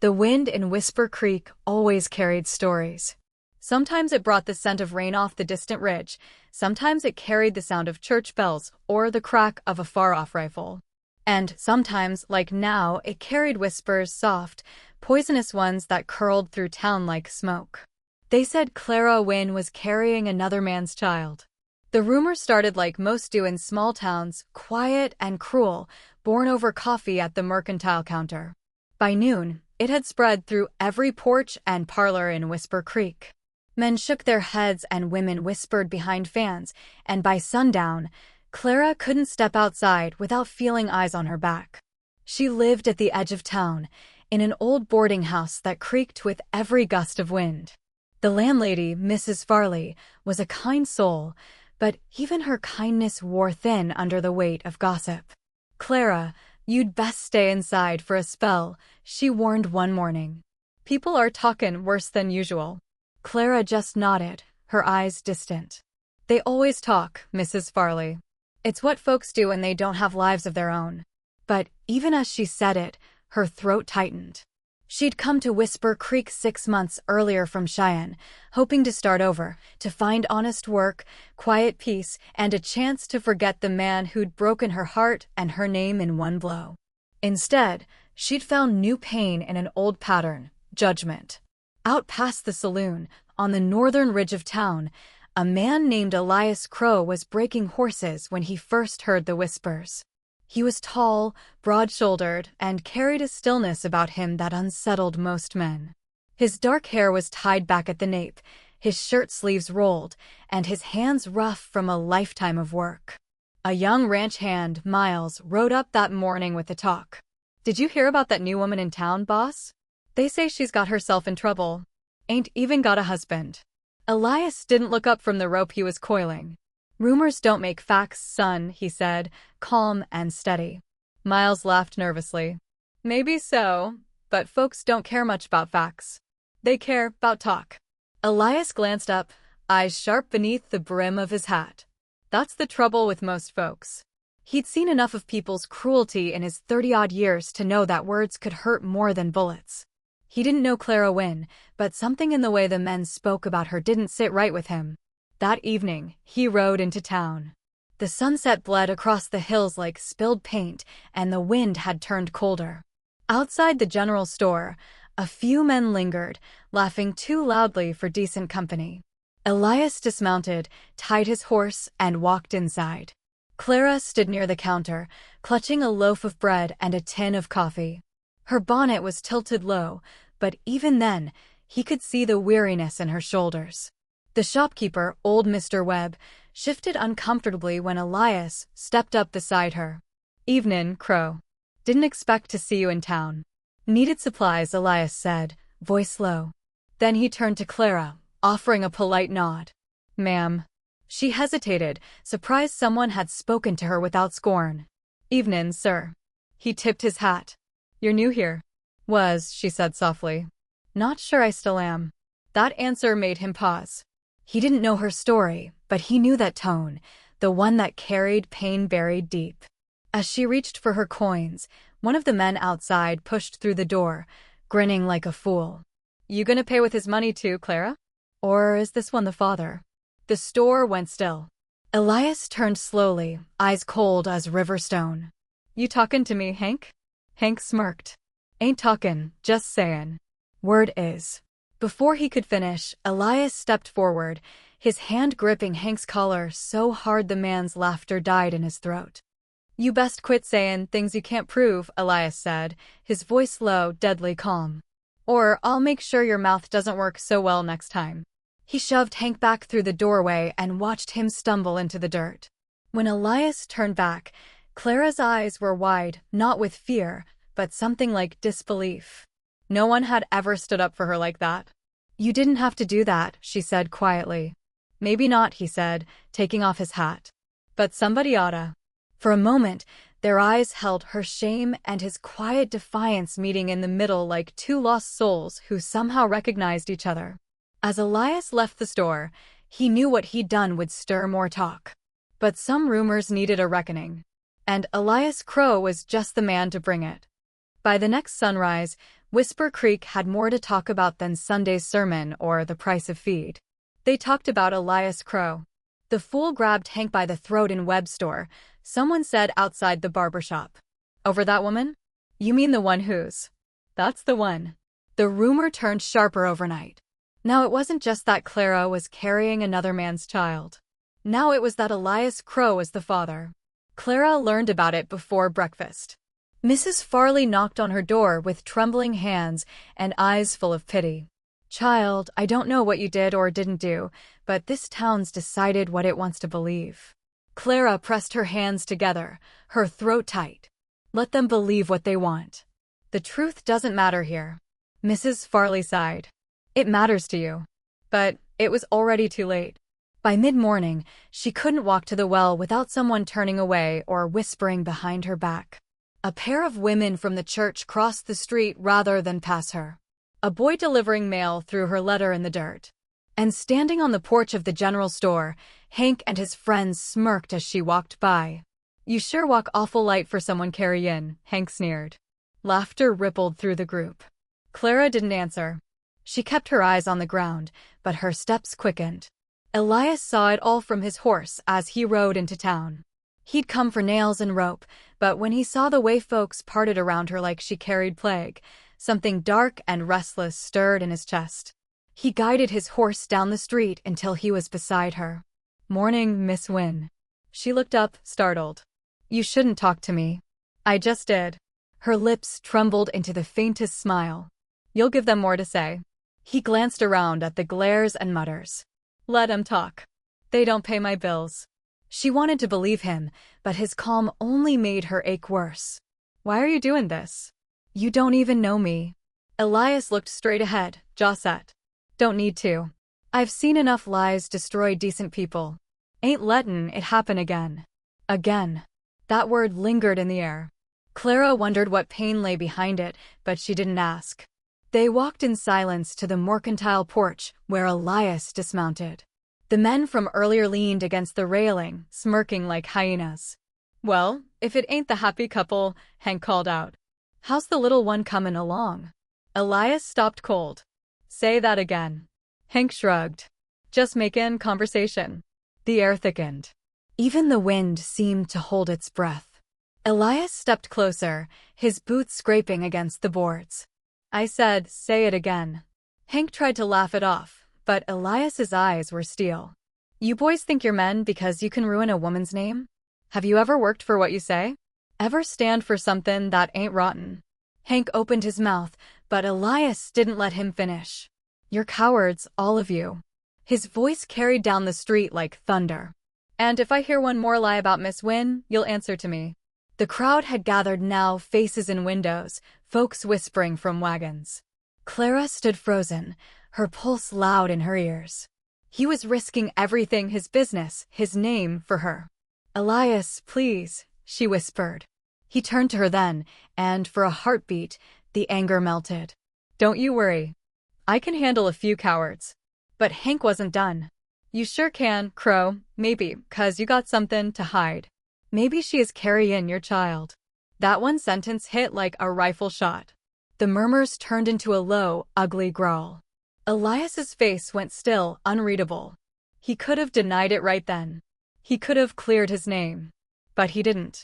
The wind in Whisper Creek always carried stories. Sometimes it brought the scent of rain off the distant ridge, sometimes it carried the sound of church bells or the crack of a far-off rifle. And sometimes, like now, it carried whispers, soft, poisonous ones that curled through town like smoke. They said Clara Wynne was carrying another man's child. The rumor started like most do in small towns, quiet and cruel, born over coffee at the mercantile counter. By noon, it had spread through every porch and parlor in Whisper Creek. Men shook their heads and women whispered behind fans, and by sundown, Clara couldn't step outside without feeling eyes on her back. She lived at the edge of town, in an old boarding house that creaked with every gust of wind. The landlady, Mrs. Farley, was a kind soul, but even her kindness wore thin under the weight of gossip. "Clara, you'd best stay inside for a spell," she warned one morning. "People are talkin' worse than usual." Clara just nodded, her eyes distant. "They always talk, Mrs. Farley. It's what folks do when they don't have lives of their own." But even as she said it, her throat tightened. She'd come to Whisper Creek 6 months earlier from Cheyenne, hoping to start over, to find honest work, quiet peace, and a chance to forget the man who'd broken her heart and her name in one blow. Instead, she'd found new pain in an old pattern: judgment. Out past the saloon, on the northern ridge of town, a man named Elias Crow was breaking horses when he first heard the whispers. He was tall, broad-shouldered, and carried a stillness about him that unsettled most men. His dark hair was tied back at the nape, his shirt sleeves rolled, and his hands rough from a lifetime of work. A young ranch hand, Miles, rode up that morning with the talk. "Did you hear about that new woman in town, boss? They say she's got herself in trouble. Ain't even got a husband." Elias didn't look up from the rope he was coiling. "Rumors don't make facts, son," he said, calm and steady. Miles laughed nervously. "Maybe so, but folks don't care much about facts. They care about talk." Elias glanced up, eyes sharp beneath the brim of his hat. "That's the trouble with most folks." He'd seen enough of people's cruelty in his 30-odd years to know that words could hurt more than bullets. He didn't know Clara Wynne, but something in the way the men spoke about her didn't sit right with him. That evening, he rode into town. The sunset bled across the hills like spilled paint, and the wind had turned colder. Outside the general store, a few men lingered, laughing too loudly for decent company. Elias dismounted, tied his horse, and walked inside. Clara stood near the counter, clutching a loaf of bread and a tin of coffee. Her bonnet was tilted low, but even then, he could see the weariness in her shoulders. The shopkeeper, old Mr. Webb, shifted uncomfortably when Elias stepped up beside her. "Evenin', Crow. Didn't expect to see you in town." "Needed supplies," Elias said, voice low. Then he turned to Clara, offering a polite nod. "Ma'am." She hesitated, surprised someone had spoken to her without scorn. "Evenin', sir." He tipped his hat. "You're new here?" "Was," she said softly. "Not sure I still am." That answer made him pause. He didn't know her story, but he knew that tone, the one that carried pain buried deep. As she reached for her coins, one of the men outside pushed through the door, grinning like a fool. "You gonna pay with his money too, Clara? Or is this one the father?" The store went still. Elias turned slowly, eyes cold as river stone. "You talkin' to me, Hank?" Hank smirked. "Ain't talkin', just sayin'. Word is." Before he could finish, Elias stepped forward, his hand gripping Hank's collar so hard the man's laughter died in his throat. "You best quit sayin' things you can't prove," Elias said, his voice low, deadly calm. "Or I'll make sure your mouth doesn't work so well next time." He shoved Hank back through the doorway and watched him stumble into the dirt. When Elias turned back, Clara's eyes were wide, not with fear, but something like disbelief. No one had ever stood up for her like that. "You didn't have to do that," she said quietly. "Maybe not," he said, taking off his hat. "But somebody oughta." For a moment, their eyes held her shame and his quiet defiance meeting in the middle like two lost souls who somehow recognized each other. As Elias left the store, he knew what he'd done would stir more talk. But some rumors needed a reckoning. And Elias Crow was just the man to bring it. By the next sunrise, Whisper Creek had more to talk about than Sunday's sermon or the price of feed. They talked about Elias Crow. The fool grabbed Hank by the throat in Webb store, someone said outside the barber shop. Over that woman? You mean the one who's? That's the one. The rumor turned sharper overnight. Now it wasn't just that Clara was carrying another man's child. Now it was that Elias Crow was the father. Clara learned about it before breakfast. Mrs. Farley knocked on her door with trembling hands and eyes full of pity. Child, I don't know what you did or didn't do, but this town's decided what it wants to believe. Clara pressed her hands together, her throat tight. Let them believe what they want. The truth doesn't matter here. Mrs. Farley sighed. It matters to you. But it was already too late. By mid-morning, she couldn't walk to the well without someone turning away or whispering behind her back. A pair of women from the church crossed the street rather than pass her. A boy delivering mail threw her letter in the dirt. And standing on the porch of the general store, Hank and his friends smirked as she walked by. You sure walk awful light for someone carryin', Hank sneered. Laughter rippled through the group. Clara didn't answer. She kept her eyes on the ground, but her steps quickened. Elias saw it all from his horse as he rode into town. He'd come for nails and rope, but when he saw the way folks parted around her like she carried plague, something dark and restless stirred in his chest. He guided his horse down the street until he was beside her. Morning, Miss Wynne. She looked up, startled. You shouldn't talk to me. I just did. Her lips trembled into the faintest smile. You'll give them more to say. He glanced around at the glares and mutters. Let 'em talk. They don't pay my bills. She wanted to believe him, but his calm only made her ache worse. Why are you doing this? You don't even know me. Elias looked straight ahead, jaw set. Don't need to. I've seen enough lies destroy decent people. Ain't lettin' it happen again. Again. That word lingered in the air. Clara wondered what pain lay behind it, but she didn't ask. They walked in silence to the mercantile porch, where Elias dismounted. The men from earlier leaned against the railing, smirking like hyenas. Well, if it ain't the happy couple, Hank called out. How's the little one comin' along? Elias stopped cold. Say that again. Hank shrugged. Just makin' conversation. The air thickened. Even the wind seemed to hold its breath. Elias stepped closer, his boots scraping against the boards. I said, say it again. Hank tried to laugh it off, but Elias's eyes were steel. You boys think you're men because you can ruin a woman's name? Have you ever worked for what you say? Ever stand for something that ain't rotten? Hank opened his mouth, but Elias didn't let him finish. You're cowards, all of you. His voice carried down the street like thunder. And if I hear one more lie about Miss Wynne, you'll answer to me. The crowd had gathered now, faces in windows, folks whispering from wagons. Clara stood frozen, her pulse loud in her ears. He was risking everything, his business, his name, for her. Elias, please, she whispered. He turned to her then, and for a heartbeat, the anger melted. Don't you worry. I can handle a few cowards. But Hank wasn't done. You sure can, Crow, maybe, 'cause you got something to hide. Maybe she is carryin' your child. That one sentence hit like a rifle shot. The murmurs turned into a low, ugly growl. Elias's face went still, unreadable. He could have denied it right then. He could have cleared his name. But he didn't.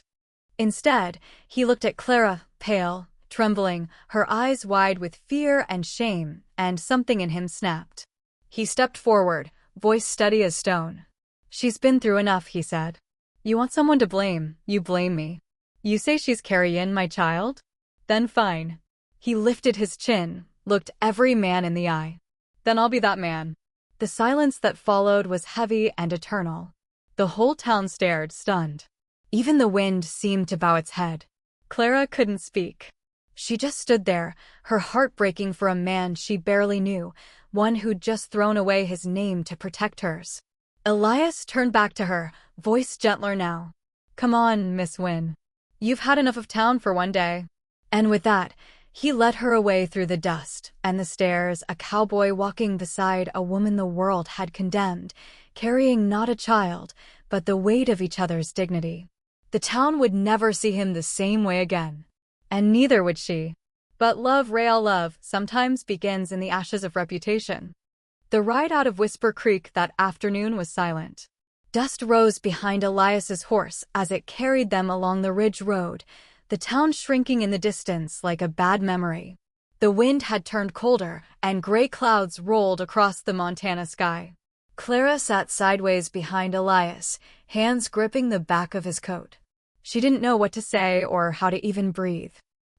Instead, he looked at Clara, pale, trembling, her eyes wide with fear and shame, and something in him snapped. He stepped forward, voice steady as stone. She's been through enough, he said. You want someone to blame, you blame me. You say she's carryin' my child? Then fine. He lifted his chin, looked every man in the eye. Then I'll be that man. The silence that followed was heavy and eternal. The whole town stared, stunned. Even the wind seemed to bow its head. Clara couldn't speak. She just stood there, her heart breaking for a man she barely knew, one who'd just thrown away his name to protect hers. Elias turned back to her, voice gentler now. Come on, Miss Wynne. You've had enough of town for one day. And with that, he led her away through the dust and the stairs, a cowboy walking beside a woman the world had condemned, carrying not a child, but the weight of each other's dignity. The town would never see him the same way again. And neither would she. But love, real love, sometimes begins in the ashes of reputation. The ride out of Whisper Creek that afternoon was silent. Dust rose behind Elias's horse as it carried them along the ridge road, the town shrinking in the distance like a bad memory. The wind had turned colder, and gray clouds rolled across the Montana sky. Clara sat sideways behind Elias, hands gripping the back of his coat. She didn't know what to say or how to even breathe.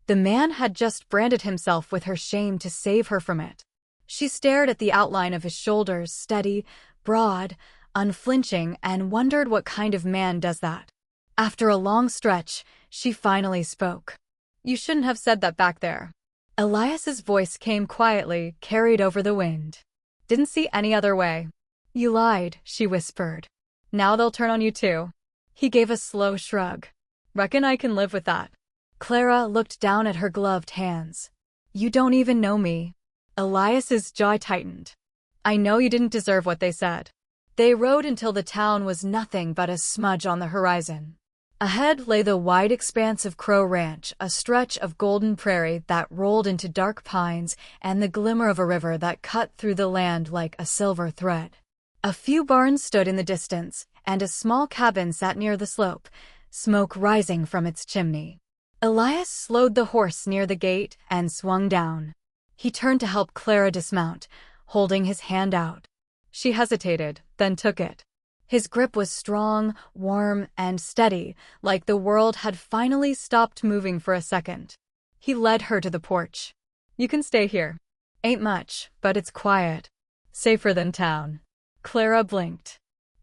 The man had just branded himself with her shame to save her from it. She stared at the outline of his shoulders, steady, broad, unflinching, and wondered what kind of man does that. After a long stretch, she finally spoke. "You shouldn't have said that back there." Elias's voice came quietly, carried over the wind. "Didn't see any other way." "You lied," she whispered. "Now they'll turn on you too." He gave a slow shrug. "Reckon I can live with that." Clara looked down at her gloved hands. "You don't even know me." Elias's jaw tightened. "I know you didn't deserve what they said." They rode until the town was nothing but a smudge on the horizon. Ahead lay the wide expanse of Crow Ranch, a stretch of golden prairie that rolled into dark pines and the glimmer of a river that cut through the land like a silver thread. A few barns stood in the distance, and a small cabin sat near the slope, smoke rising from its chimney. Elias slowed the horse near the gate and swung down. He turned to help Clara dismount, holding his hand out. She hesitated, then took it. His grip was strong, warm, and steady, like the world had finally stopped moving for a second. He led her to the porch. "You can stay here. Ain't much, but it's quiet. Safer than town." Clara blinked.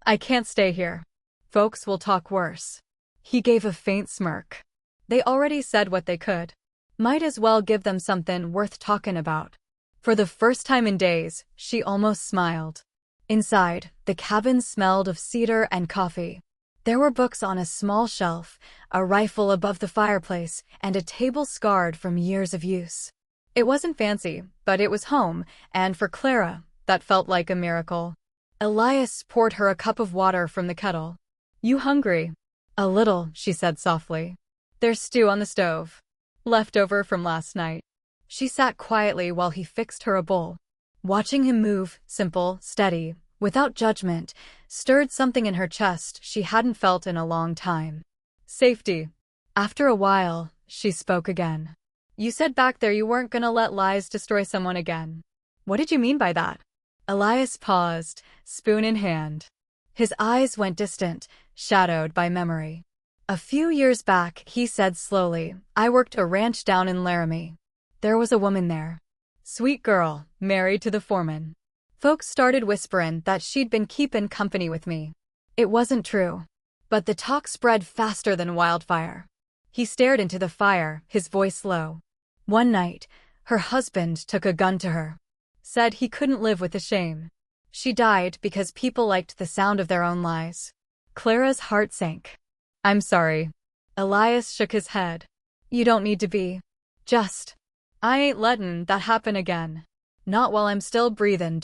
"I can't stay here. Folks will talk worse." He gave a faint smirk. They already said what they could. Might as well give them something worth talking about. For the first time in days, she almost smiled. Inside, the cabin smelled of cedar and coffee. There were books on a small shelf, a rifle above the fireplace, and a table scarred from years of use. It wasn't fancy, but it was home, and for Clara, that felt like a miracle. Elias poured her a cup of water from the kettle. "You hungry?" "A little," she said softly. "There's stew on the stove. Leftover from last night." She sat quietly while he fixed her a bowl. Watching him move, simple, steady, without judgment, stirred something in her chest she hadn't felt in a long time. "Safety." After a while, she spoke again. "You said back there you weren't gonna let lies destroy someone again. What did you mean by that?" Elias paused, spoon in hand. His eyes went distant, shadowed by memory. "A few years back," he said slowly, "I worked a ranch down in Laramie. There was a woman there. Sweet girl, married to the foreman. Folks started whisperin' that she'd been keepin' company with me. It wasn't true. But the talk spread faster than wildfire." He stared into the fire, his voice low. "One night, her husband took a gun to her. Said he couldn't live with the shame. She died because people liked the sound of their own lies." Clara's heart sank. "I'm sorry." Elias shook his head. "You don't need to be. Just, I ain't lettin' that happen again. Not while I'm still breathin'.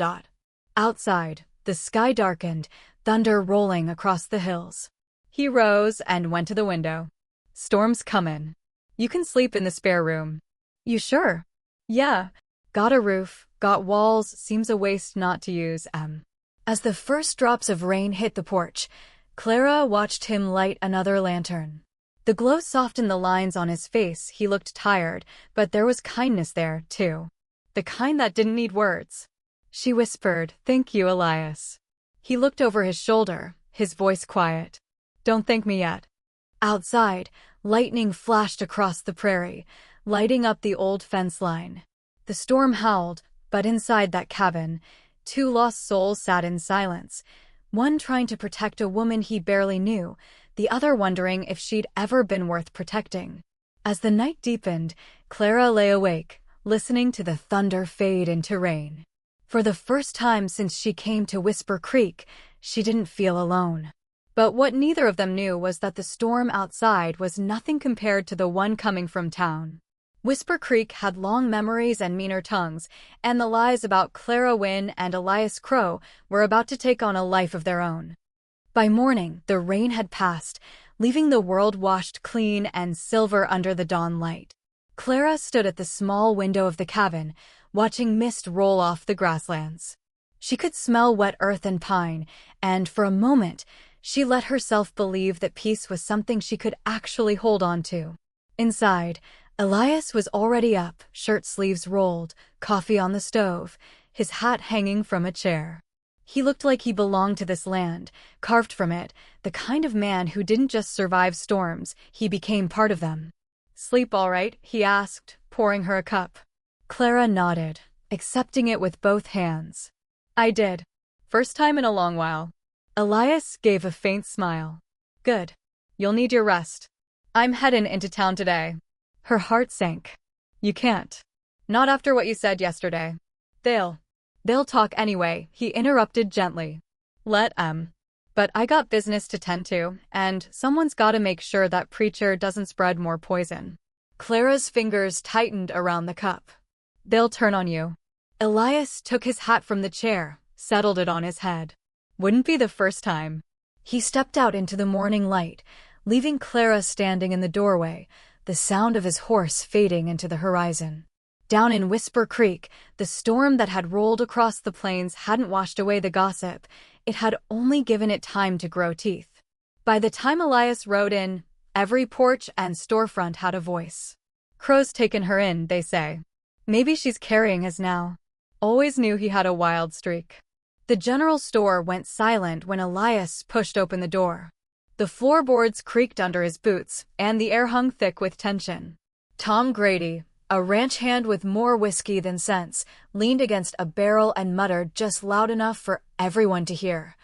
Outside, the sky darkened, thunder rolling across the hills. He rose and went to the window. "Storm's comin'. You can sleep in the spare room." "You sure?" "Yeah. Got a roof, got walls, seems a waste not to use 'em." As the first drops of rain hit the porch, Clara watched him light another lantern. The glow softened the lines on his face. He looked tired, but there was kindness there, too. The kind that didn't need words. She whispered, "Thank you, Elias." He looked over his shoulder, his voice quiet. "Don't thank me yet." Outside, lightning flashed across the prairie, lighting up the old fence line. The storm howled, but inside that cabin, two lost souls sat in silence, one trying to protect a woman he barely knew, the other wondering if she'd ever been worth protecting. As the night deepened, Clara lay awake, listening to the thunder fade into rain. For the first time since she came to Whisper Creek, she didn't feel alone. But what neither of them knew was that the storm outside was nothing compared to the one coming from town. Whisper Creek had long memories and meaner tongues, and the lies about Clara Wynne and Elias Crow were about to take on a life of their own. By morning, the rain had passed, leaving the world washed clean and silver under the dawn light. Clara stood at the small window of the cabin, watching mist roll off the grasslands. She could smell wet earth and pine, and for a moment, she let herself believe that peace was something she could actually hold on to. Inside, Elias was already up, shirt sleeves rolled, coffee on the stove, his hat hanging from a chair. He looked like he belonged to this land, carved from it, the kind of man who didn't just survive storms, he became part of them. "Sleep all right?" he asked, pouring her a cup. Clara nodded, accepting it with both hands. "I did. First time in a long while." Elias gave a faint smile. "Good. You'll need your rest. I'm headin' into town today." Her heart sank. "You can't. Not after what you said yesterday." They'll talk anyway," he interrupted gently. "Let 'em. But I got business to tend to, and someone's gotta make sure that preacher doesn't spread more poison." Clara's fingers tightened around the cup. "They'll turn on you." Elias took his hat from the chair, settled it on his head. "Wouldn't be the first time." He stepped out into the morning light, leaving Clara standing in the doorway, the sound of his horse fading into the horizon. Down in Whisper Creek, the storm that had rolled across the plains hadn't washed away the gossip, it had only given it time to grow teeth. By the time Elias rode in, every porch and storefront had a voice. "Crow's taken her in," they say. "Maybe she's carrying his now." Always knew he had a wild streak. The general store went silent when Elias pushed open the door. The floorboards creaked under his boots, and the air hung thick with tension. Tom Grady, a ranch hand with more whiskey than sense, leaned against a barrel and muttered just loud enough for everyone to hear.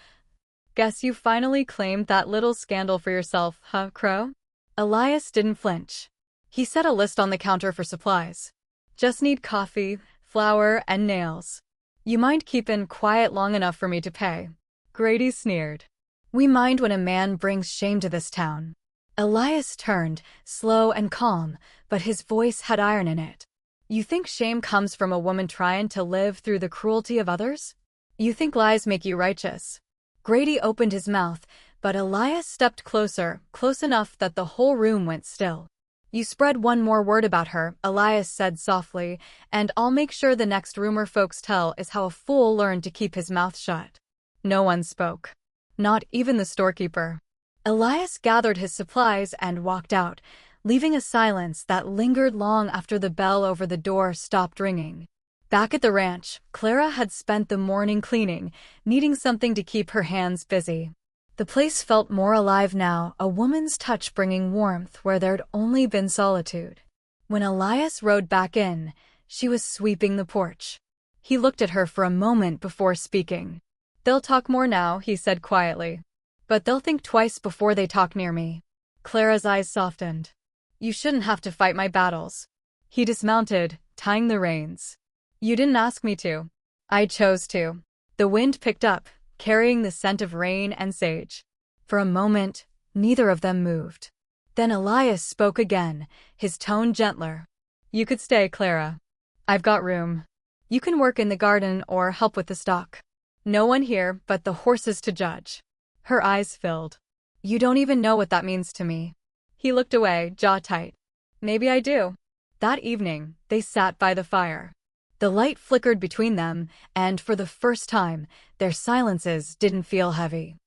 "Guess you finally claimed that little scandal for yourself, huh, Crow?" Elias didn't flinch. He set a list on the counter for supplies. "Just need coffee, flour, and nails. You mind keepin' quiet long enough for me to pay?" Grady sneered. "We mind when a man brings shame to this town." Elias turned, slow and calm, but his voice had iron in it. "You think shame comes from a woman trying to live through the cruelty of others? You think lies make you righteous?" Grady opened his mouth, but Elias stepped closer, close enough that the whole room went still. "You spread one more word about her," Elias said softly, "and I'll make sure the next rumor folks tell is how a fool learned to keep his mouth shut." No one spoke. Not even the storekeeper. Elias gathered his supplies and walked out, leaving a silence that lingered long after the bell over the door stopped ringing. Back at the ranch, Clara had spent the morning cleaning, needing something to keep her hands busy. The place felt more alive now, a woman's touch bringing warmth where there'd only been solitude. When Elias rode back in, she was sweeping the porch. He looked at her for a moment before speaking. "They'll talk more now," he said quietly. "But they'll think twice before they talk near me." Clara's eyes softened. "You shouldn't have to fight my battles." He dismounted, tying the reins. "You didn't ask me to. I chose to." The wind picked up, carrying the scent of rain and sage. For a moment, neither of them moved. Then Elias spoke again, his tone gentler. "You could stay, Clara. I've got room. You can work in the garden or help with the stock. No one here but the horses to judge." Her eyes filled. "You don't even know what that means to me." He looked away, jaw tight. "Maybe I do." That evening, they sat by the fire. The light flickered between them, and for the first time, their silences didn't feel heavy.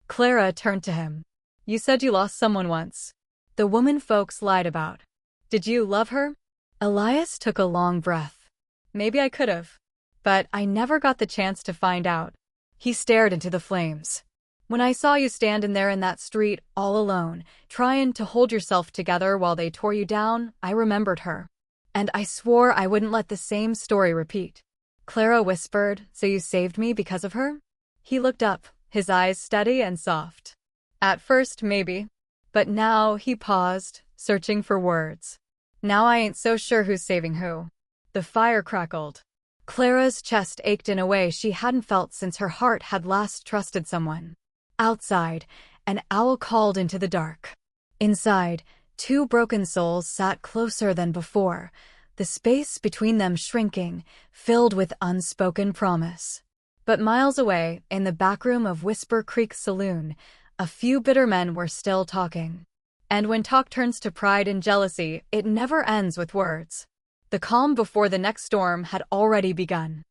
Clara turned to him. "You said you lost someone once. The woman folks lied about. Did you love her?" Elias took a long breath. "Maybe I could've. But I never got the chance to find out." He stared into the flames. "When I saw you standing there in that street, all alone, trying to hold yourself together while they tore you down, I remembered her. And I swore I wouldn't let the same story repeat." Clara whispered, "So you saved me because of her?" He looked up, his eyes steady and soft. "At first, maybe. But now," he paused, searching for words. "Now I ain't so sure who's saving who." The fire crackled. Clara's chest ached in a way she hadn't felt since her heart had last trusted someone. Outside, an owl called into the dark. Inside, two broken souls sat closer than before, the space between them shrinking, filled with unspoken promise. But miles away, in the backroom of Whisper Creek Saloon, a few bitter men were still talking. And when talk turns to pride and jealousy, it never ends with words. The calm before the next storm had already begun.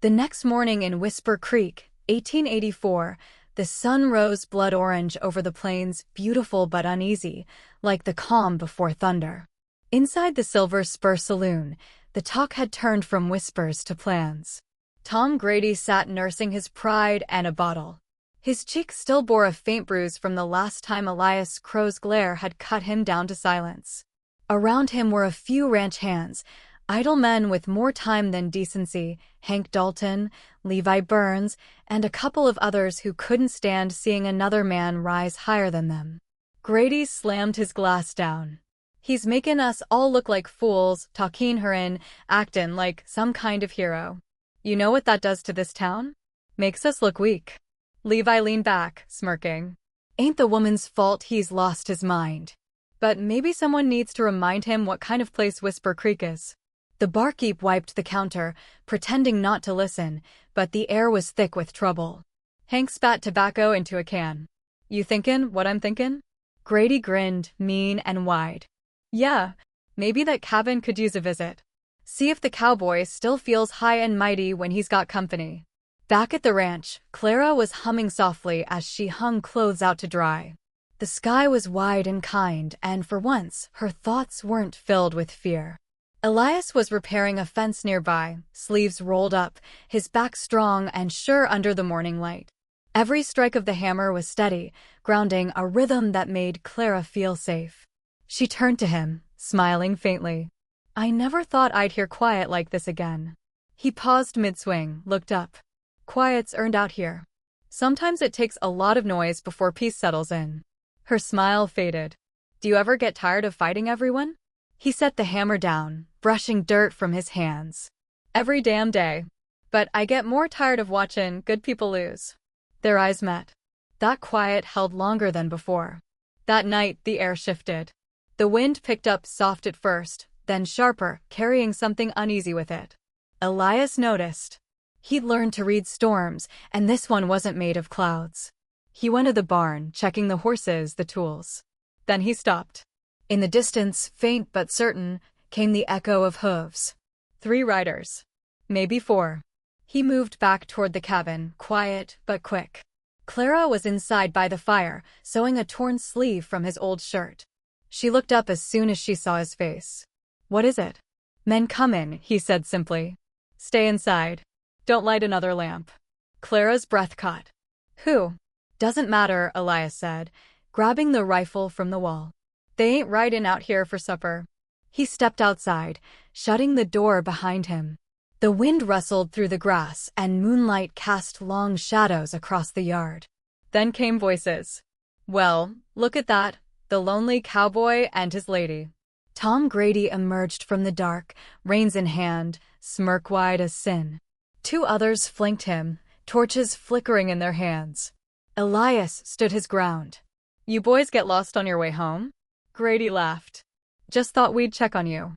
The next morning in Whisper Creek, 1884, the sun rose blood orange over the plains, beautiful but uneasy, like the calm before thunder. Inside the Silver Spur Saloon, the talk had turned from whispers to plans. Tom Grady sat nursing his pride and a bottle. His cheek still bore a faint bruise from the last time Elias Crow's glare had cut him down to silence. Around him were a few ranch hands, idle men with more time than decency, Hank Dalton, Levi Burns, and a couple of others who couldn't stand seeing another man rise higher than them. Grady slammed his glass down. "He's making us all look like fools, talking her in, actin' like some kind of hero. You know what that does to this town? Makes us look weak." Levi leaned back, smirking. "Ain't the woman's fault he's lost his mind. But maybe someone needs to remind him what kind of place Whisper Creek is." The barkeep wiped the counter, pretending not to listen, but the air was thick with trouble. Hank spat tobacco into a can. "You thinkin' what I'm thinkin'?" Grady grinned, mean and wide. "Yeah, maybe that cabin could use a visit. See if the cowboy still feels high and mighty when he's got company." Back at the ranch, Clara was humming softly as she hung clothes out to dry. The sky was wide and kind, and for once, her thoughts weren't filled with fear. Elias was repairing a fence nearby, sleeves rolled up, his back strong and sure under the morning light. Every strike of the hammer was steady, grounding a rhythm that made Clara feel safe. She turned to him, smiling faintly. "I never thought I'd hear quiet like this again." He paused mid-swing, looked up. "Quiet's earned out here. Sometimes it takes a lot of noise before peace settles in." Her smile faded. "Do you ever get tired of fighting everyone?" He set the hammer down, brushing dirt from his hands. "Every damn day. But I get more tired of watching good people lose." Their eyes met. That quiet held longer than before. That night, the air shifted. The wind picked up soft at first, then sharper, carrying something uneasy with it. Elias noticed. He'd learned to read storms, and this one wasn't made of clouds. He went to the barn, checking the horses, the tools. Then he stopped. In the distance, faint but certain, came the echo of hooves. 3 riders. Maybe 4. He moved back toward the cabin, quiet but quick. Clara was inside by the fire, sewing a torn sleeve from his old shirt. She looked up as soon as she saw his face. "What is it?" "Men come in," he said simply. "Stay inside. Don't light another lamp." Clara's breath caught. "Who?" "Doesn't matter," Elias said, grabbing the rifle from the wall. "They ain't riding out here for supper." He stepped outside, shutting the door behind him. The wind rustled through the grass, and moonlight cast long shadows across the yard. Then came voices. "Well, look at that, the lonely cowboy and his lady." Tom Grady emerged from the dark, reins in hand, smirk wide as sin. 2 others flanked him, torches flickering in their hands. Elias stood his ground. "You boys get lost on your way home?" Grady laughed. "Just thought we'd check on you.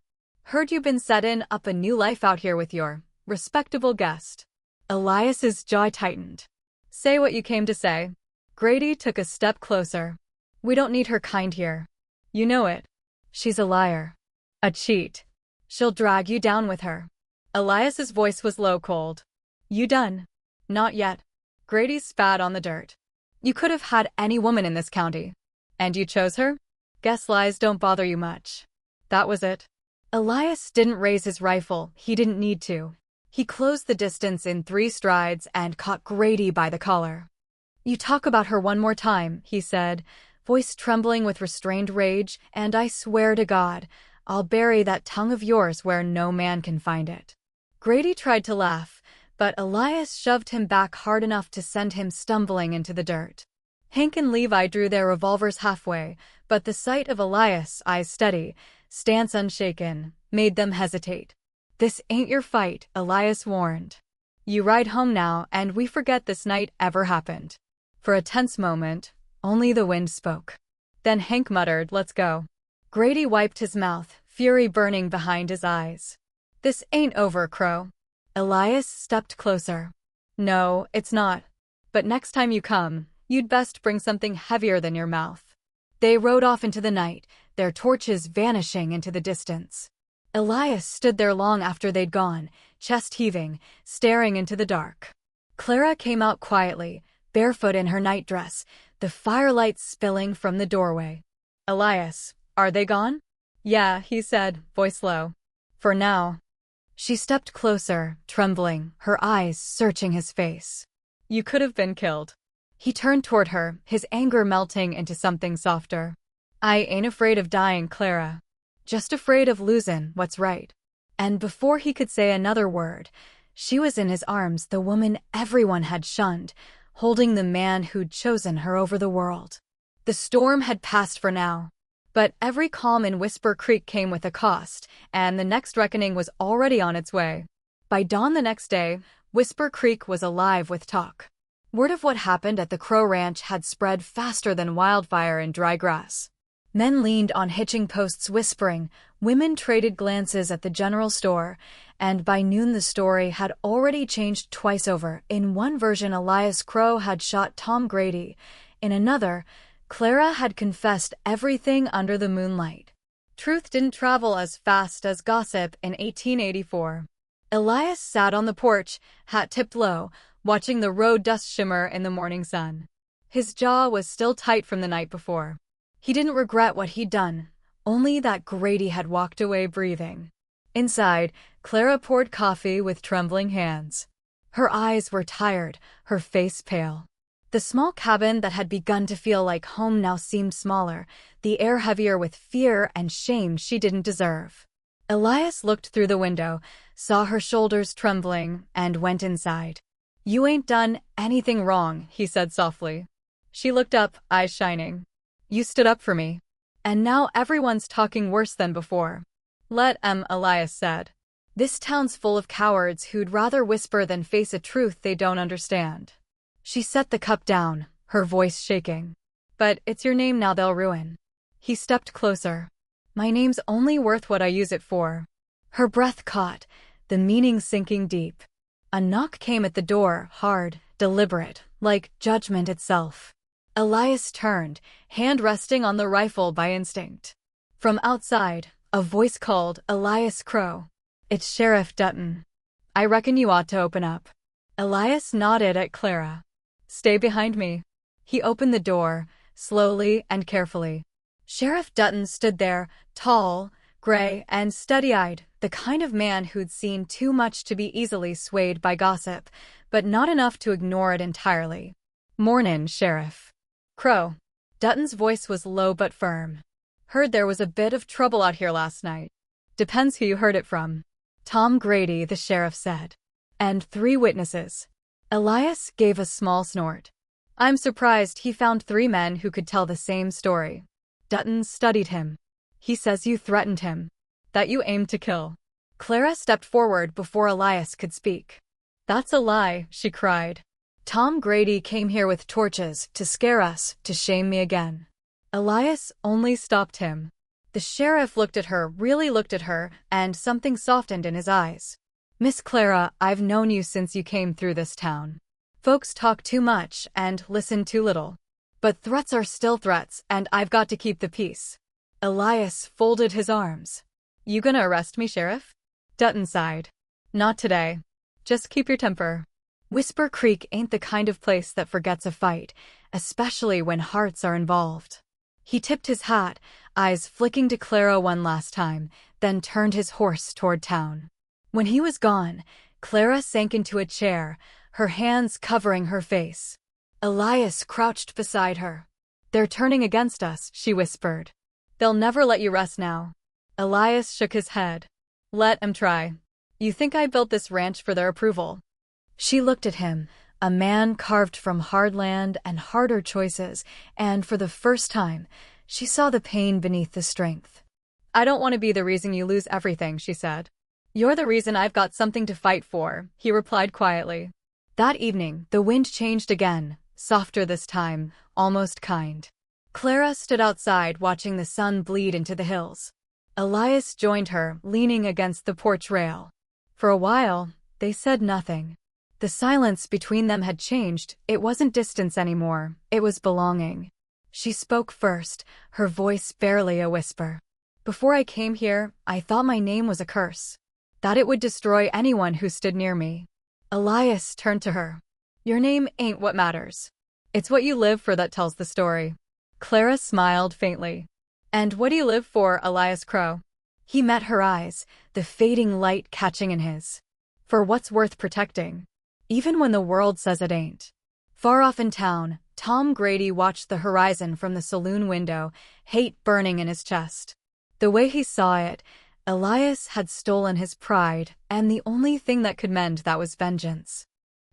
Heard you've been setting up a new life out here with your respectable guest." Elias's jaw tightened. "Say what you came to say." Grady took a step closer. "We don't need her kind here. You know it. She's a liar. A cheat. She'll drag you down with her." Elias's voice was low, cold. "You done?" "Not yet." Grady spat on the dirt. "You could have had any woman in this county. And you chose her? Guess lies don't bother you much." That was it. Elias didn't raise his rifle, he didn't need to. He closed the distance in 3 strides and caught Grady by the collar. "You talk about her one more time," he said, voice trembling with restrained rage, "and I swear to God, I'll bury that tongue of yours where no man can find it." Grady tried to laugh, but Elias shoved him back hard enough to send him stumbling into the dirt. Hank and Levi drew their revolvers halfway, but the sight of Elias, eyes steady, stance unshaken, made them hesitate. "This ain't your fight," Elias warned. "You ride home now, and we forget this night ever happened." For a tense moment, only the wind spoke. Then Hank muttered, "Let's go." Grady wiped his mouth, fury burning behind his eyes. "This ain't over, Crow." Elias stepped closer. "No, it's not. But next time you come, you'd best bring something heavier than your mouth." They rode off into the night, their torches vanishing into the distance. Elias stood there long after they'd gone, chest heaving, staring into the dark. Clara came out quietly, barefoot in her nightdress, the firelight spilling from the doorway. "Elias, are they gone?" "Yeah," he said, voice low. "For now." She stepped closer, trembling, her eyes searching his face. "You could have been killed." He turned toward her, his anger melting into something softer. "I ain't afraid of dying, Clara. Just afraid of losing what's right." And before he could say another word, she was in his arms, the woman everyone had shunned, holding the man who'd chosen her over the world. The storm had passed for now. But every calm in Whisper Creek came with a cost, and the next reckoning was already on its way. By dawn the next day, Whisper Creek was alive with talk. Word of what happened at the Crow Ranch had spread faster than wildfire in dry grass. Men leaned on hitching posts whispering, women traded glances at the general store, and by noon the story had already changed twice over. In one version, Elias Crow had shot Tom Grady. In another, Clara had confessed everything under the moonlight. Truth didn't travel as fast as gossip in 1884. Elias sat on the porch, hat tipped low, watching the road dust shimmer in the morning sun. His jaw was still tight from the night before. He didn't regret what he'd done, only that Grady had walked away breathing. Inside, Clara poured coffee with trembling hands. Her eyes were tired, her face pale. The small cabin that had begun to feel like home now seemed smaller, the air heavier with fear and shame she didn't deserve. Elias looked through the window, saw her shoulders trembling, and went inside. "You ain't done anything wrong," he said softly. She looked up, eyes shining. "You stood up for me. And now everyone's talking worse than before." "Let 'em," Elias said. "This town's full of cowards who'd rather whisper than face a truth they don't understand." She set the cup down, her voice shaking. "But it's your name now they'll ruin." He stepped closer. "My name's only worth what I use it for." Her breath caught, the meaning sinking deep. A knock came at the door, hard, deliberate, like judgment itself. Elias turned, hand resting on the rifle by instinct. From outside, a voice called, "Elias Crow." "It's Sheriff Dutton. I reckon you ought to open up." Elias nodded at Clara. "Stay behind me." He opened the door, slowly and carefully. Sheriff Dutton stood there, tall, gray, and steady-eyed, the kind of man who'd seen too much to be easily swayed by gossip, but not enough to ignore it entirely. "Mornin', Sheriff." "Crow." Dutton's voice was low but firm. "Heard there was a bit of trouble out here last night." "Depends who you heard it from." "Tom Grady," the sheriff said. "And 3 witnesses." Elias gave a small snort. "I'm surprised he found 3 men who could tell the same story." Dutton studied him. "He says you threatened him. That you aimed to kill." Clara stepped forward before Elias could speak. "That's a lie," she cried. "Tom Grady came here with torches, to scare us, to shame me again." Elias only stopped him. The sheriff looked at her, really looked at her, and something softened in his eyes. "Miss Clara, I've known you since you came through this town. Folks talk too much and listen too little. But threats are still threats, and I've got to keep the peace." Elias folded his arms. "You gonna arrest me, Sheriff?" Dutton sighed. "Not today. Just keep your temper." Whisper Creek ain't the kind of place that forgets a fight, especially when hearts are involved. He tipped his hat, eyes flicking to Clara one last time, then turned his horse toward town. When he was gone, Clara sank into a chair, her hands covering her face. Elias crouched beside her. "They're turning against us," she whispered. "They'll never let you rest now." Elias shook his head. "Let 'em try. You think I built this ranch for their approval?" She looked at him, a man carved from hard land and harder choices, and for the first time, she saw the pain beneath the strength. "I don't want to be the reason you lose everything," she said. "You're the reason I've got something to fight for," he replied quietly. That evening, the wind changed again, softer this time, almost kind. Clara stood outside watching the sun bleed into the hills. Elias joined her, leaning against the porch rail. For a while, they said nothing. The silence between them had changed. It wasn't distance anymore, it was belonging. She spoke first, her voice barely a whisper. Before I came here, I thought my name was a curse, that it would destroy anyone who stood near me. Elias turned to her. Your name ain't what matters. It's what you live for that tells the story. Clara smiled faintly. And what do you live for, Elias Crow? He met her eyes, the fading light catching in his. For what's worth protecting, even when the world says it ain't. Far off in town, Tom Grady watched the horizon from the saloon window, hate burning in his chest. The way he saw it, Elias had stolen his pride, and the only thing that could mend that was vengeance.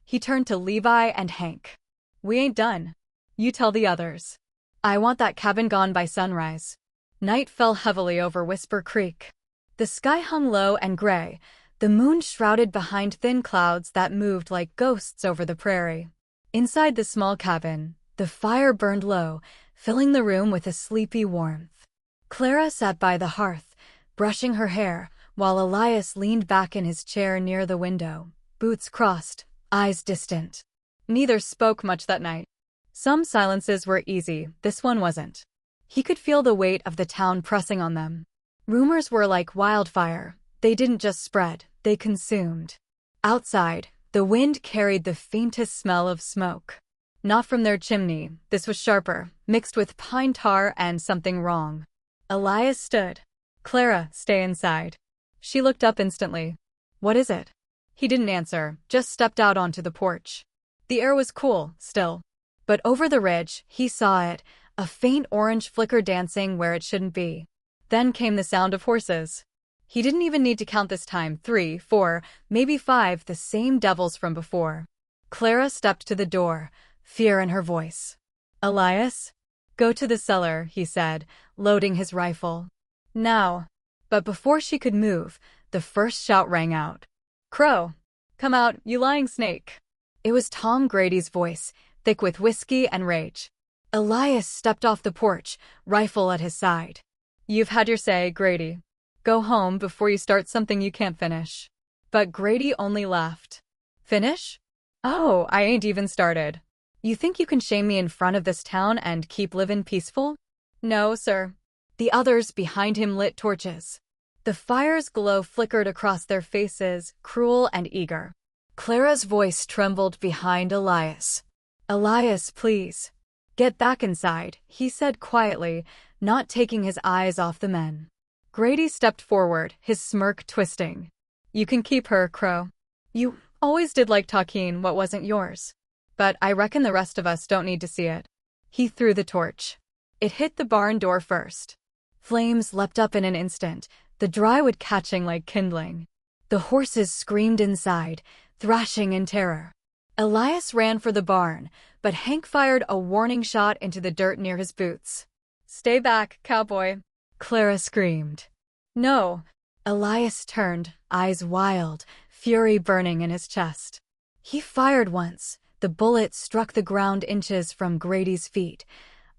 He turned to Levi and Hank. We ain't done. You tell the others. I want that cabin gone by sunrise. Night fell heavily over Whisper Creek. The sky hung low and gray, the moon shrouded behind thin clouds that moved like ghosts over the prairie. Inside the small cabin, the fire burned low, filling the room with a sleepy warmth. Clara sat by the hearth, brushing her hair, while Elias leaned back in his chair near the window, boots crossed, eyes distant. Neither spoke much that night. Some silences were easy, this one wasn't. He could feel the weight of the town pressing on them. Rumors were like wildfire. They didn't just spread, they consumed. Outside, the wind carried the faintest smell of smoke. Not from their chimney, this was sharper, mixed with pine tar and something wrong. Elias stood. Clara, stay inside. She looked up instantly. What is it? He didn't answer, just stepped out onto the porch. The air was cool, still. But over the ridge, he saw it, a faint orange flicker dancing where it shouldn't be. Then came the sound of horses. He didn't even need to count this time, 3, 4, maybe 5, the same devils from before. Clara stepped to the door, fear in her voice. Elias? Go to the cellar, he said, loading his rifle. Now. But before she could move, the first shout rang out. Crow! Come out, you lying snake! It was Tom Grady's voice, thick with whiskey and rage. Elias stepped off the porch, rifle at his side. You've had your say, Grady. Go home before you start something you can't finish. But Grady only laughed. Finish? Oh, I ain't even started. You think you can shame me in front of this town and keep livin' peaceful? No, sir. The others behind him lit torches. The fire's glow flickered across their faces, cruel and eager. Clara's voice trembled behind Elias. Elias, please. Get back inside, he said quietly, not taking his eyes off the men. Grady stepped forward, his smirk twisting. You can keep her, Crow. You always did like talking what wasn't yours. But I reckon the rest of us don't need to see it. He threw the torch. It hit the barn door first. Flames leapt up in an instant, the drywood catching like kindling. The horses screamed inside, thrashing in terror. Elias ran for the barn, but Hank fired a warning shot into the dirt near his boots. Stay back, Cowboy, Clara screamed. No. Elias turned, eyes wild, fury burning in his chest. He fired once. The bullet struck the ground inches from Grady's feet,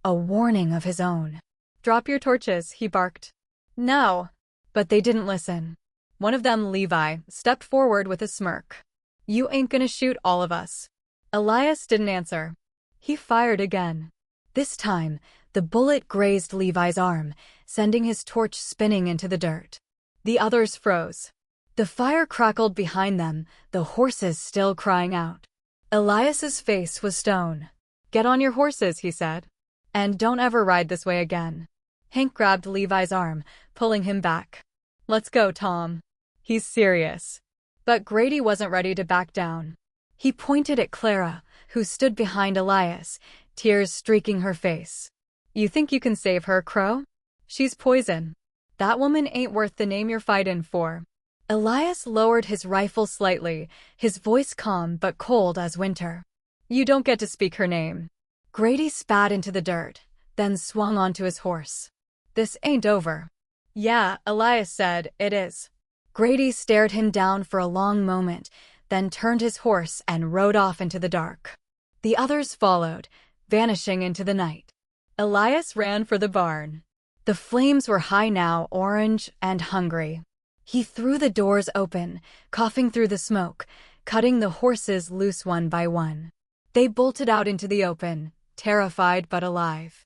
a warning of his own. Drop your torches, he barked. No. But they didn't listen. One of them, Levi, stepped forward with a smirk. You ain't gonna shoot all of us. Elias didn't answer. He fired again. This time, the bullet grazed Levi's arm, sending his torch spinning into the dirt. The others froze. The fire crackled behind them, the horses still crying out. Elias's face was stone. Get on your horses, he said. And don't ever ride this way again. Hank grabbed Levi's arm, pulling him back. Let's go, Tom. He's serious. But Grady wasn't ready to back down. He pointed at Clara, who stood behind Elias, tears streaking her face. You think you can save her, Crow? She's poison. That woman ain't worth the name you're fightin' for. Elias lowered his rifle slightly, his voice calm but cold as winter. You don't get to speak her name. Grady spat into the dirt, then swung onto his horse. This ain't over. Yeah, Elias said, it is. Grady stared him down for a long moment, then turned his horse and rode off into the dark. The others followed, vanishing into the night. Elias ran for the barn. The flames were high now, orange and hungry. He threw the doors open, coughing through the smoke, cutting the horses loose one by one. They bolted out into the open, terrified but alive.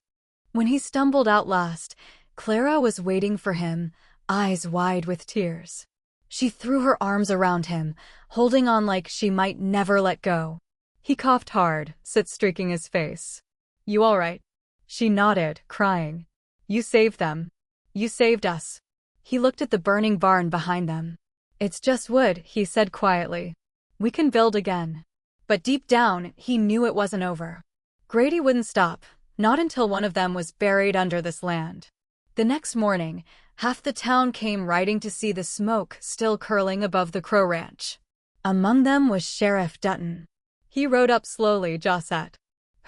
When he stumbled out last, Clara was waiting for him, eyes wide with tears. She threw her arms around him, holding on like she might never let go. He coughed hard, streaking his face. "You all right?" She nodded, crying. "You saved them. You saved us." He looked at the burning barn behind them. "It's just wood," he said quietly. "We can build again." But deep down, he knew it wasn't over. Grady wouldn't stop, not until one of them was buried under this land. The next morning, half the town came riding to see the smoke still curling above the Crow Ranch. Among them was Sheriff Dutton. He rode up slowly, jaw set.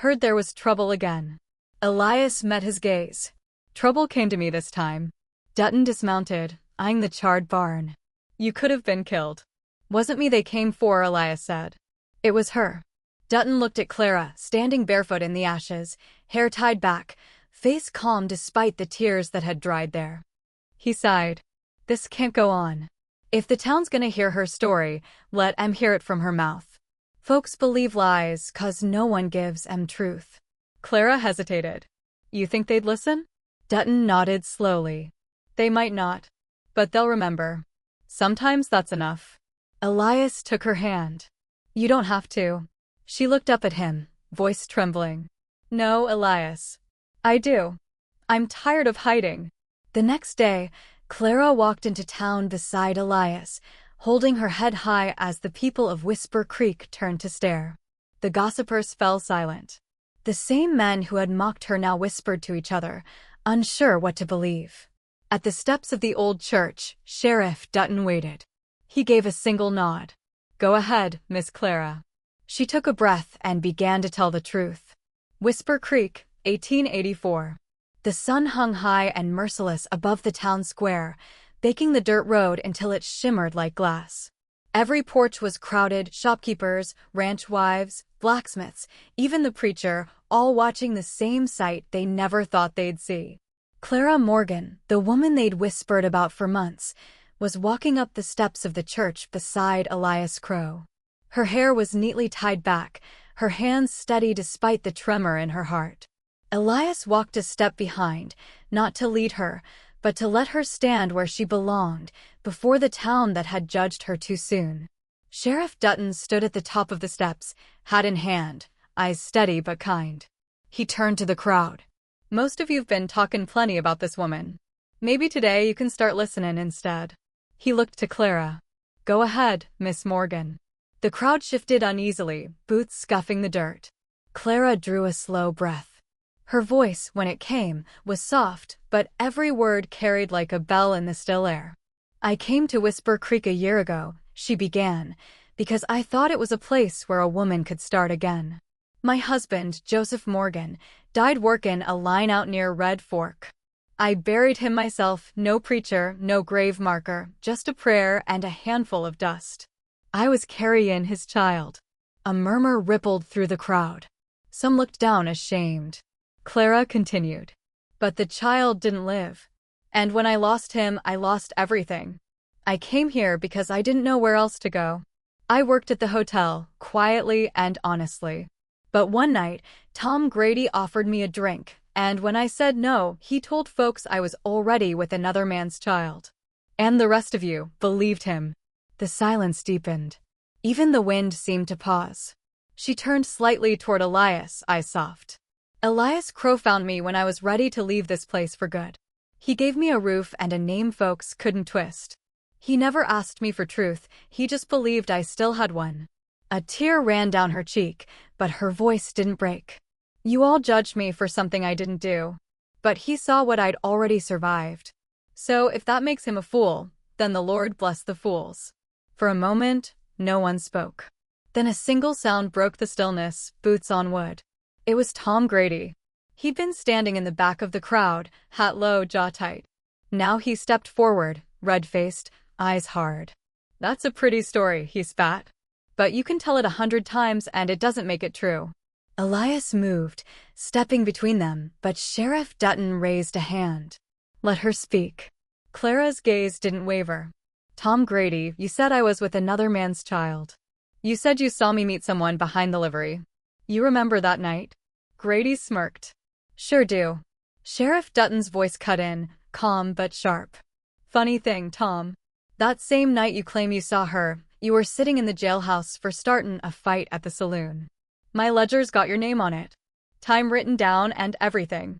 "Heard there was trouble again." Elias met his gaze. "Trouble came to me this time." Dutton dismounted, eyeing the charred barn. "You could have been killed." "Wasn't me they came for," Elias said. "It was her." Dutton looked at Clara, standing barefoot in the ashes, hair tied back, face calm despite the tears that had dried there. He sighed. "This can't go on. If the town's gonna hear her story, let 'em hear it from her mouth. Folks believe lies 'cause no one gives 'em truth." Clara hesitated. "You think they'd listen?" Dutton nodded slowly. "They might not. But they'll remember. Sometimes that's enough." Elias took her hand. "You don't have to." She looked up at him, voice trembling. "No, Elias. I do. I'm tired of hiding." The next day, Clara walked into town beside Elias, holding her head high as the people of Whisper Creek turned to stare. The gossipers fell silent. The same men who had mocked her now whispered to each other, unsure what to believe. At the steps of the old church, Sheriff Dutton waited. He gave a single nod. "Go ahead, Miss Clara." She took a breath and began to tell the truth. Whisper Creek, 1884. The sun hung high and merciless above the town square, baking the dirt road until it shimmered like glass. Every porch was crowded, shopkeepers, ranch wives, blacksmiths, even the preacher, all watching the same sight they never thought they'd see. Clara Morgan, the woman they'd whispered about for months, was walking up the steps of the church beside Elias Crow. Her hair was neatly tied back, her hands steady despite the tremor in her heart. Elias walked a step behind, not to lead her, but to let her stand where she belonged, before the town that had judged her too soon. Sheriff Dutton stood at the top of the steps, hat in hand, eyes steady but kind. He turned to the crowd. "Most of you've been talking plenty about this woman. Maybe today you can start listening instead." He looked to Clara. "Go ahead, Miss Morgan." The crowd shifted uneasily, boots scuffing the dirt. Clara drew a slow breath. Her voice, when it came, was soft, but every word carried like a bell in the still air. "I came to Whisper Creek a year ago," she began, "because I thought it was a place where a woman could start again. My husband, Joseph Morgan, died workin' a line out near Red Fork. I buried him myself, no preacher, no grave marker, just a prayer and a handful of dust. I was carryin' his child." A murmur rippled through the crowd. Some looked down ashamed. Clara continued. "But the child didn't live. And when I lost him, I lost everything. I came here because I didn't know where else to go. I worked at the hotel, quietly and honestly. But one night, Tom Grady offered me a drink, and when I said no, he told folks I was already with another man's child. And the rest of you believed him." The silence deepened. Even the wind seemed to pause. She turned slightly toward Elias, eyes soft. "Elias Crow found me when I was ready to leave this place for good. He gave me a roof and a name folks couldn't twist. He never asked me for truth, he just believed I still had one." A tear ran down her cheek, but her voice didn't break. "You all judged me for something I didn't do. But he saw what I'd already survived. So if that makes him a fool, then the Lord bless the fools." For a moment, no one spoke. Then a single sound broke the stillness, boots on wood. It was Tom Grady. He'd been standing in the back of the crowd, hat low, jaw tight. Now he stepped forward, red-faced, eyes hard. "That's a pretty story," he spat. "But you can tell it 100 times and it doesn't make it true." Elias moved, stepping between them, but Sheriff Dutton raised a hand. "Let her speak." Clara's gaze didn't waver. "Tom Grady, you said I was with another man's child. You said you saw me meet someone behind the livery. You remember that night?" Grady smirked. "Sure do. Sheriff Dutton's voice cut in, calm but sharp. Funny thing, Tom. That same night you claim you saw her, you were sitting in the jailhouse for startin' a fight at the saloon. My ledger's got your name on it. Time written down and everything.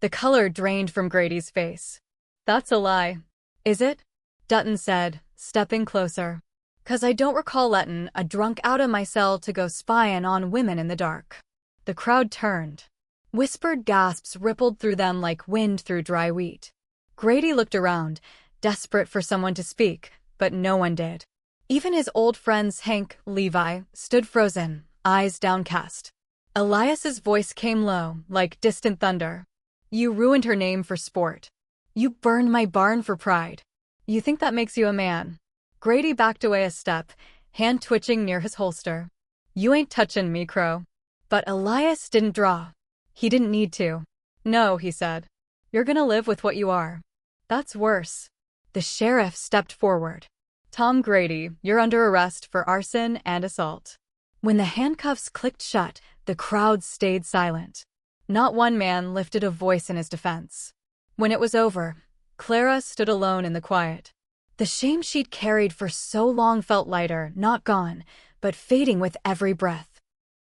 The color drained from Grady's face. That's a lie. Is it? Dutton said, stepping closer. 'Cause I don't recall lettin' a drunk out of my cell to go spyin' on women in the dark. The crowd turned. Whispered gasps rippled through them like wind through dry wheat. Grady looked around, desperate for someone to speak, but no one did. Even his old friends Hank, Levi, stood frozen, eyes downcast. Elias's voice came low, like distant thunder. You ruined her name for sport. You burned my barn for pride. You think that makes you a man? Grady backed away a step, hand twitching near his holster. You ain't touchin' me, Crow. But Elias didn't draw. He didn't need to. No, he said. You're gonna live with what you are. That's worse. The sheriff stepped forward. Tom Grady, you're under arrest for arson and assault. When the handcuffs clicked shut, the crowd stayed silent. Not one man lifted a voice in his defense. When it was over, Clara stood alone in the quiet. The shame she'd carried for so long felt lighter, not gone, but fading with every breath.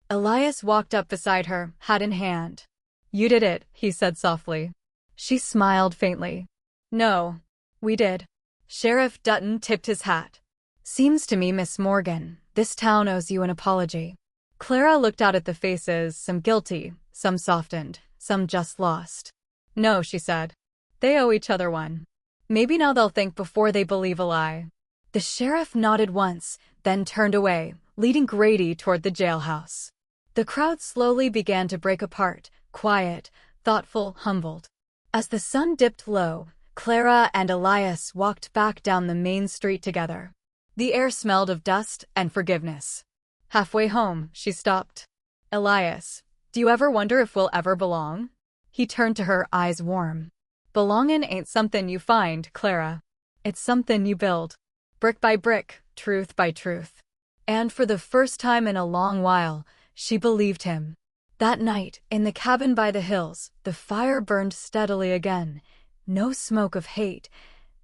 Elias walked up beside her, hat in hand. You did it, he said softly. She smiled faintly. No, we did. Sheriff Dutton tipped his hat. Seems to me, Miss Morgan, this town owes you an apology. Clara looked out at the faces, some guilty, some softened, some just lost. No, she said. They owe each other one. Maybe now they'll think before they believe a lie. The sheriff nodded once, then turned away, leading Grady toward the jailhouse. The crowd slowly began to break apart, quiet, thoughtful, humbled. As the sun dipped low, Clara and Elias walked back down the main street together. The air smelled of dust and forgiveness. Halfway home, she stopped. Elias, do you ever wonder if we'll ever belong? He turned to her, eyes warm. Belongin' ain't something you find, Clara. It's something you build. Brick by brick, truth by truth. And for the first time in a long while, she believed him. That night, in the cabin by the hills, the fire burned steadily again. No smoke of hate,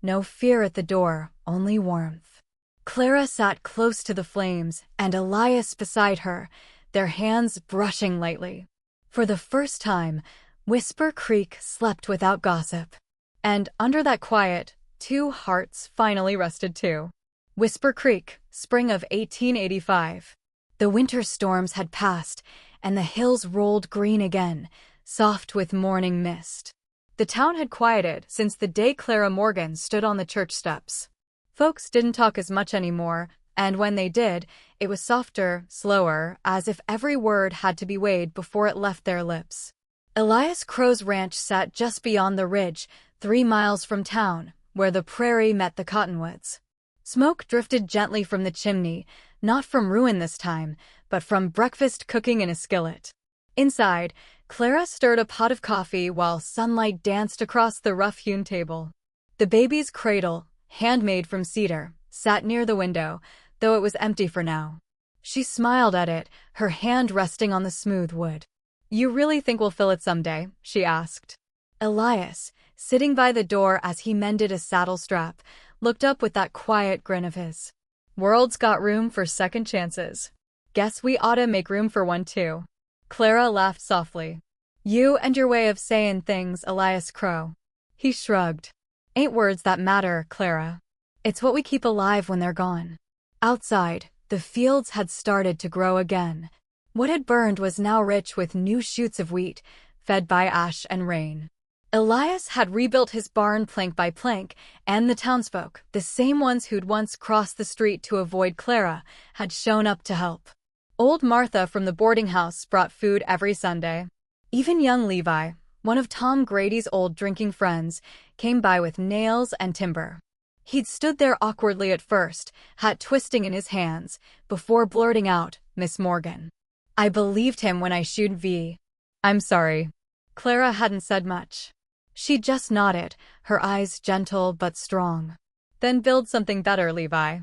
no fear at the door, only warmth. Clara sat close to the flames, and Elias beside her, their hands brushing lightly. For the first time, Whisper Creek slept without gossip. And under that quiet, two hearts finally rested too. Whisper Creek, spring of 1885. The winter storms had passed, and the hills rolled green again, soft with morning mist. The town had quieted since the day Clara Morgan stood on the church steps. Folks didn't talk as much anymore, and when they did, it was softer, slower, as if every word had to be weighed before it left their lips. Elias Crow's ranch sat just beyond the ridge, 3 miles from town, where the prairie met the cottonwoods. Smoke drifted gently from the chimney, not from ruin this time, but from breakfast cooking in a skillet. Inside, Clara stirred a pot of coffee while sunlight danced across the rough-hewn table. The baby's cradle, handmade from cedar, sat near the window, though it was empty for now. She smiled at it, her hand resting on the smooth wood. You really think we'll fill it someday? She asked. Elias, sitting by the door as he mended a saddle strap, looked up with that quiet grin of his. World's got room for second chances. Guess we oughta make room for one too. Clara laughed softly. You and your way of sayin' things, Elias Crow. He shrugged. Ain't words that matter, Clara. It's what we keep alive when they're gone. Outside, the fields had started to grow again. What had burned was now rich with new shoots of wheat, fed by ash and rain. Elias had rebuilt his barn plank by plank, and the townsfolk, the same ones who'd once crossed the street to avoid Clara, had shown up to help. Old Martha from the boarding house brought food every Sunday. Even young Levi, one of Tom Grady's old drinking friends, came by with nails and timber. He'd stood there awkwardly at first, hat twisting in his hands, before blurting out, Miss Morgan. I believed him when I shooed V. I'm sorry. Clara hadn't said much. She just nodded, her eyes gentle but strong. Then build something better, Levi.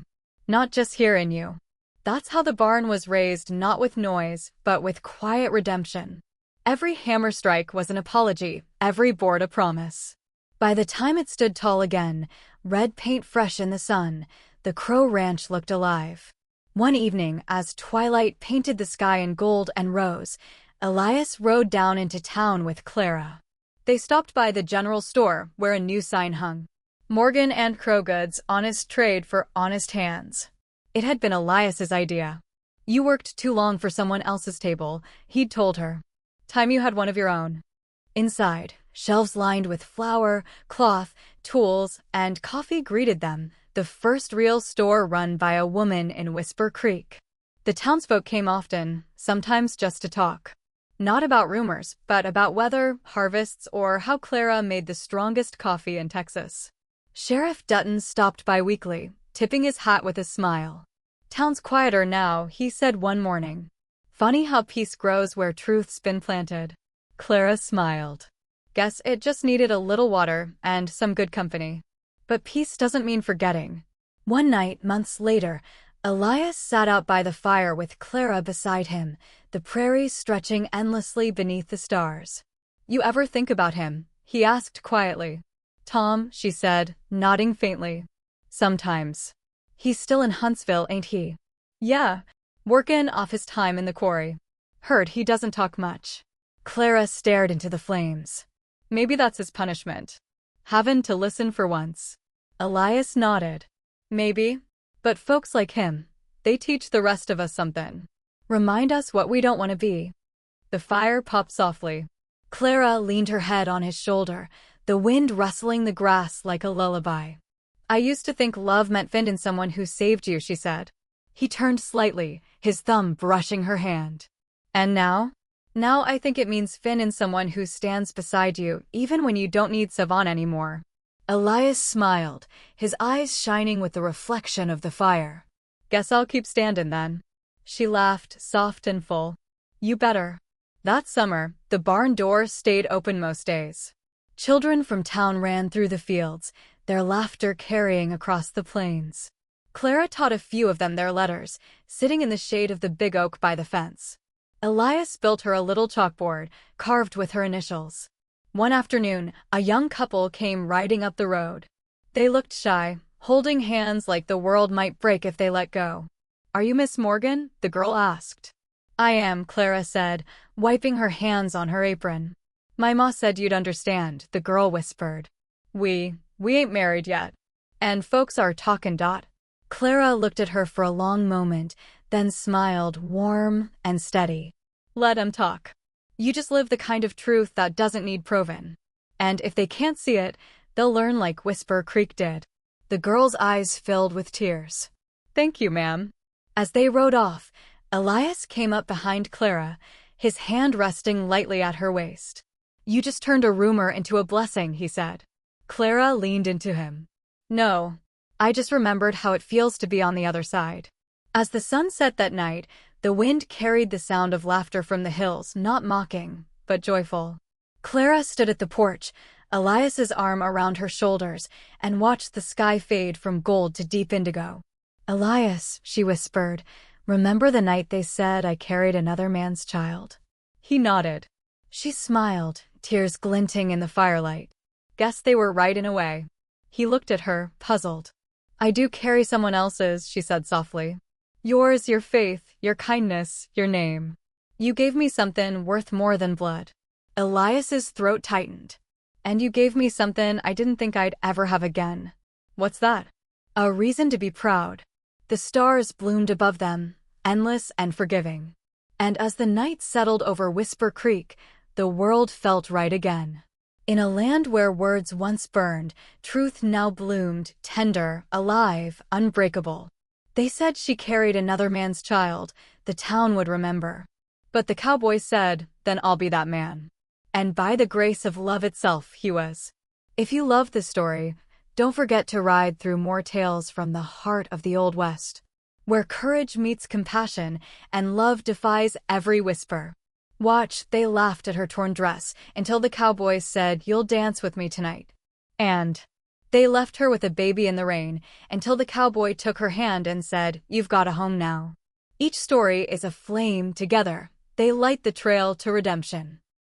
Not just here in you. That's how the barn was raised, not with noise, but with quiet redemption. Every hammer strike was an apology, every board a promise. By the time it stood tall again, red paint fresh in the sun, the Crow Ranch looked alive. One evening, as twilight painted the sky in gold and rose, Elias rode down into town with Clara. They stopped by the general store, where a new sign hung. Morgan and Crow Goods, honest trade for honest hands. It had been Elias's idea. You worked too long for someone else's table, he'd told her. Time you had one of your own. Inside, shelves lined with flour, cloth, tools, and coffee greeted them, the first real store run by a woman in Whisper Creek. The townsfolk came often, sometimes just to talk. Not about rumors, but about weather, harvests, or how Clara made the strongest coffee in Texas. Sheriff Dutton stopped by weekly, tipping his hat with a smile. Town's quieter now, he said one morning. Funny how peace grows where truth's been planted. Clara smiled. Guess it just needed a little water and some good company. But peace doesn't mean forgetting. One night, months later, Elias sat out by the fire with Clara beside him, the prairie stretching endlessly beneath the stars. You ever think about him? He asked quietly. Tom, she said, nodding faintly. Sometimes. He's still in Huntsville, ain't he? Yeah, workin' off his time in the quarry. Heard he doesn't talk much. Clara stared into the flames. Maybe that's his punishment. Havin' to listen for once. Elias nodded. Maybe. But folks like him, they teach the rest of us something. Remind us what we don't want to be. The fire popped softly. Clara leaned her head on his shoulder, the wind rustling the grass like a lullaby. I used to think love meant finding someone who saved you, she said. He turned slightly, his thumb brushing her hand. And now? Now I think it means finding someone who stands beside you, even when you don't need Savon anymore. Elias smiled, his eyes shining with the reflection of the fire. Guess I'll keep standing then. She laughed, soft and full. You better. That summer, the barn door stayed open most days. Children from town ran through the fields, their laughter carrying across the plains. Clara taught a few of them their letters, sitting in the shade of the big oak by the fence. Elias built her a little chalkboard, carved with her initials. One afternoon, a young couple came riding up the road. They looked shy, holding hands like the world might break if they let go. Are you Miss Morgan? The girl asked. I am, Clara said, wiping her hands on her apron. My ma said you'd understand, the girl whispered. We ain't married yet. And folks are talkin'. Clara looked at her for a long moment, then smiled, warm and steady. Let 'em talk. You just live the kind of truth that doesn't need proven. And if they can't see it, they'll learn like Whisper Creek did. The girl's eyes filled with tears. Thank you, ma'am. As they rode off, Elias came up behind Clara, his hand resting lightly at her waist. You just turned a rumor into a blessing, he said. Clara leaned into him. No, I just remembered how it feels to be on the other side. As the sun set that night, the wind carried the sound of laughter from the hills, not mocking, but joyful. Clara stood at the porch, Elias's arm around her shoulders, and watched the sky fade from gold to deep indigo. Elias, she whispered, remember the night they said I carried another man's child? He nodded. She smiled, tears glinting in the firelight. Guess they were right in a way. He looked at her, puzzled. I do carry someone else's, she said softly. Yours, your faith, your kindness, your name. You gave me something worth more than blood. Elias's throat tightened. And you gave me something I didn't think I'd ever have again. What's that? A reason to be proud. The stars bloomed above them, endless and forgiving. And as the night settled over Whisper Creek, the world felt right again. In a land where words once burned, truth now bloomed, tender, alive, unbreakable. They said she carried another man's child, the town would remember. But the cowboy said, then I'll be that man. And by the grace of love itself, he was. If you love this story, don't forget to ride through more tales from the heart of the Old West, where courage meets compassion and love defies every whisper. Watch, they laughed at her torn dress until the cowboy said, you'll dance with me tonight. And they left her with a baby in the rain until the cowboy took her hand and said, you've got a home now. Each story is a flame. Together, they light the trail to redemption.